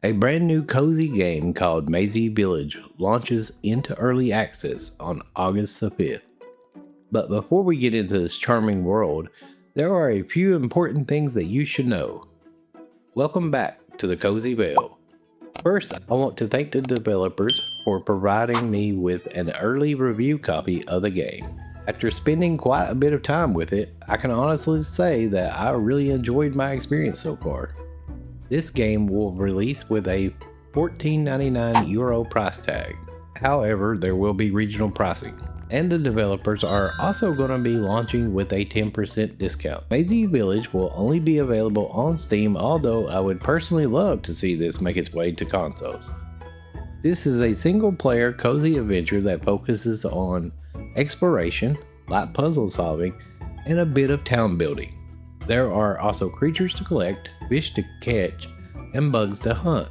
A brand new cozy game called Mazey Village launches into early access on August the 5th. But before we get into this charming world, there are a few important things that you should know. Welcome back to the Cozy Vale. First, I want to thank the developers for providing me with an early review copy of the game. After spending quite a bit of time with it, I can honestly say that I really enjoyed my experience so far. This game will release with a €14.99 price tag. However, there will be regional pricing. And the developers are also going to be launching with a 10% discount. Mazey Village will only be available on Steam, although I would personally love to see this make its way to consoles. This is a single player cozy adventure that focuses on exploration, light puzzle solving, and a bit of town building. There are also creatures to collect, fish to catch, and bugs to hunt.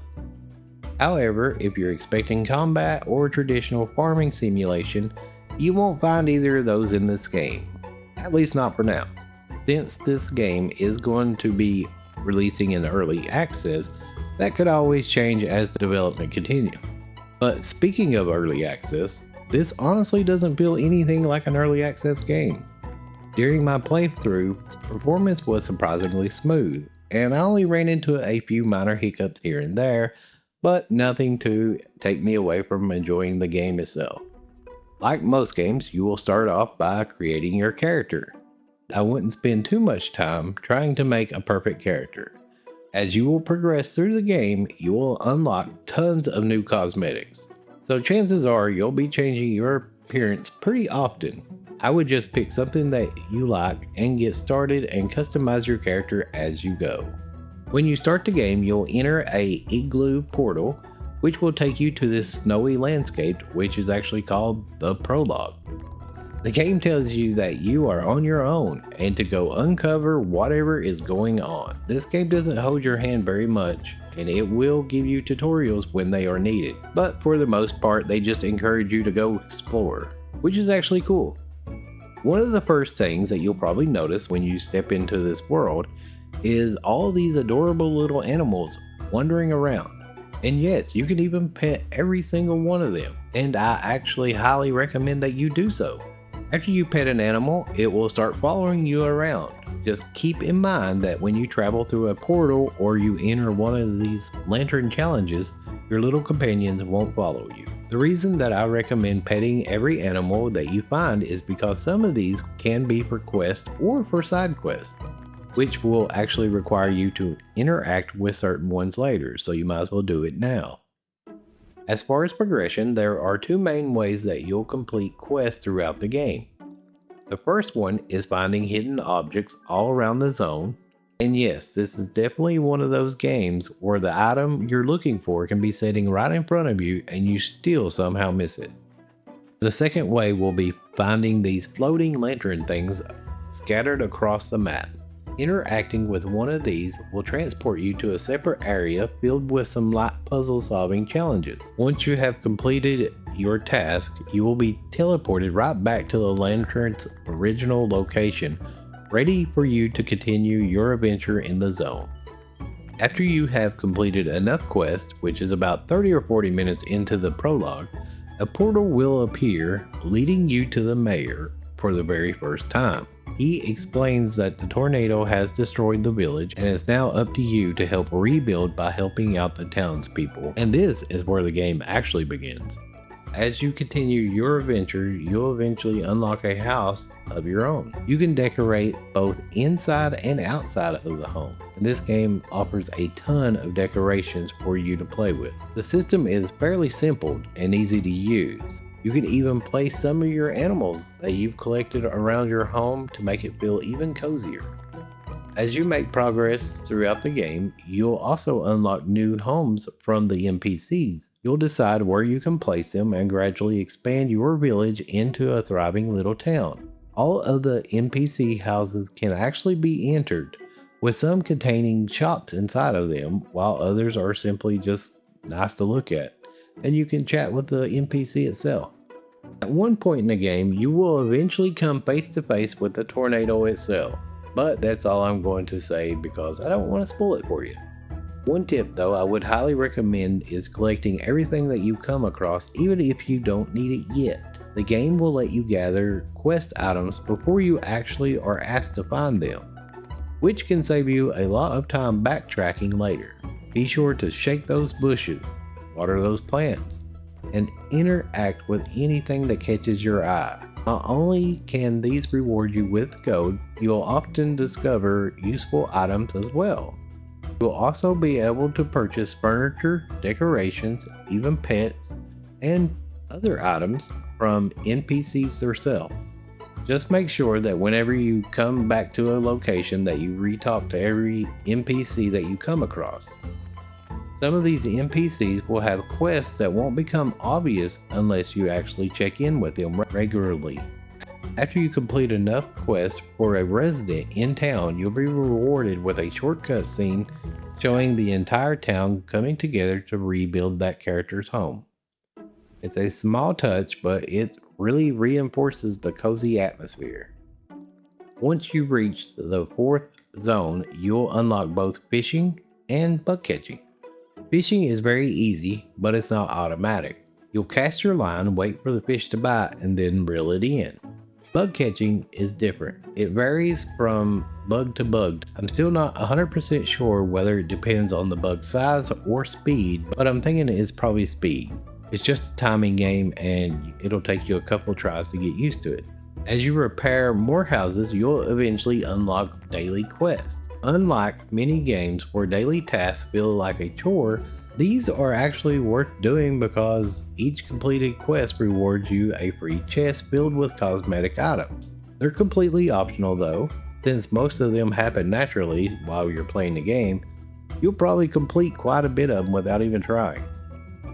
However, if you're expecting combat or traditional farming simulation, you won't find either of those in this game, at least not for now. Since this game is going to be releasing in early access, that could always change as the development continues. But speaking of early access, this honestly doesn't feel anything like an early access game. During my playthrough, performance was surprisingly smooth, and I only ran into a few minor hiccups here and there, but nothing to take me away from enjoying the game itself. Like most games, you will start off by creating your character. I wouldn't spend too much time trying to make a perfect character. As you will progress through the game, you will unlock tons of new cosmetics. So chances are you'll be changing your appearance pretty often. I would just pick something that you like and get started and customize your character as you go. When you start the game, you'll enter a igloo portal, which will take you to this snowy landscape, which is actually called the prologue. The game tells you that you are on your own and to go uncover whatever is going on. This game doesn't hold your hand very much, and it will give you tutorials when they are needed, but for the most part they just encourage you to go explore, which is actually cool. One of the first things that you'll probably notice when you step into this world is all these adorable little animals wandering around. And yes, you can even pet every single one of them, and I actually highly recommend that you do so. After you pet an animal, it will start following you around. Just keep in mind that when you travel through a portal or you enter one of these lantern challenges, your little companions won't follow you. The reason that I recommend petting every animal that you find is because some of these can be for quests or for side quests, which will actually require you to interact with certain ones later, so you might as well do it now. As far as progression, there are two main ways that you'll complete quests throughout the game. The first one is finding hidden objects all around the zone. And yes, this is definitely one of those games where the item you're looking for can be sitting right in front of you and you still somehow miss it. The second way will be finding these floating lantern things scattered across the map. Interacting with one of these will transport you to a separate area filled with some light puzzle solving challenges. Once you have completed your task, you will be teleported right back to the lantern's original location, ready for you to continue your adventure in the zone. After you have completed enough quests, which is about 30 or 40 minutes into the prologue, a portal will appear leading you to the mayor for the very first time. He explains that the tornado has destroyed the village and it's now up to you to help rebuild by helping out the townspeople, and this is where the game actually begins. As you continue your adventure, you'll eventually unlock a house of your own. You can decorate both inside and outside of the home, and this game offers a ton of decorations for you to play with. The system is fairly simple and easy to use. You can even place some of your animals that you've collected around your home to make it feel even cozier. As you make progress throughout the game, you'll also unlock new homes from the NPCs. You'll decide where you can place them and gradually expand your village into a thriving little town. All of the NPC houses can actually be entered, with some containing shops inside of them, while others are simply just nice to look at, and you can chat with the NPC itself. At one point in the game, you will eventually come face to face with the tornado itself, but that's all I'm going to say because I don't want to spoil it for you. One tip though I would highly recommend is collecting everything that you come across even if you don't need it yet. The game will let you gather quest items before you actually are asked to find them, which can save you a lot of time backtracking later. Be sure to shake those bushes, water those plants, and interact with anything that catches your eye. Not only can these reward you with gold, you'll often discover useful items as well. You'll also be able to purchase furniture, decorations, even pets, and other items from NPCs themselves. Just make sure that whenever you come back to a location that you re-talk to every NPC that you come across. Some of these NPCs will have quests that won't become obvious unless you actually check in with them regularly. After you complete enough quests for a resident in town, you'll be rewarded with a short cutscene showing the entire town coming together to rebuild that character's home. It's a small touch, but it really reinforces the cozy atmosphere. Once you reach the 4th zone, you'll unlock both fishing and bug catching. Fishing is very easy, but it's not automatic. You'll cast your line, wait for the fish to bite, and then reel it in. Bug catching is different. It varies from bug to bug. I'm still not 100% sure whether it depends on the bug size or speed, but I'm thinking it's probably speed. It's just a timing game and it'll take you a couple tries to get used to it. As you repair more houses, you'll eventually unlock daily quests. Unlike many games where daily tasks feel like a chore, these are actually worth doing because each completed quest rewards you a free chest filled with cosmetic items. They're completely optional though, since most of them happen naturally while you're playing the game. You'll probably complete quite a bit of them without even trying.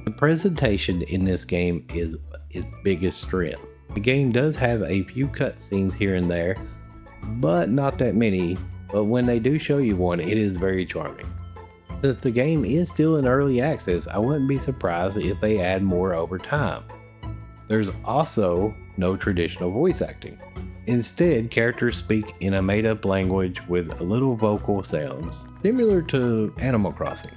The presentation in this game is its biggest strength. The game does have a few cutscenes here and there, but not that many, but when they do show you one, it is very charming. Since the game is still in early access, I wouldn't be surprised if they add more over time. There's also no traditional voice acting. Instead, characters speak in a made-up language with little vocal sounds, similar to Animal Crossing,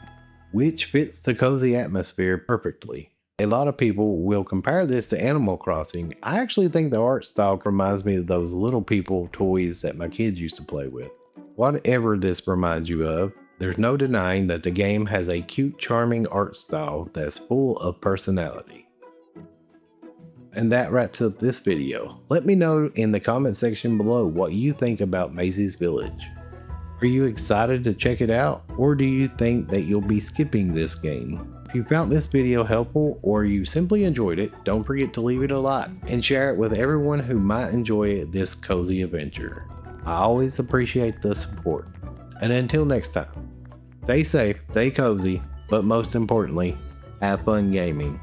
which fits the cozy atmosphere perfectly. A lot of people will compare this to Animal Crossing. I actually think the art style reminds me of those little people toys that my kids used to play with. Whatever this reminds you of, there's no denying that the game has a cute, charming art style that's full of personality. And that wraps up this video. Let me know in the comment section below what you think about Mazey's Village. Are you excited to check it out, or do you think that you'll be skipping this game? If you found this video helpful or you simply enjoyed it, don't forget to leave it a like and share it with everyone who might enjoy this cozy adventure. I always appreciate the support. And until next time, stay safe, stay cozy, but most importantly, have fun gaming.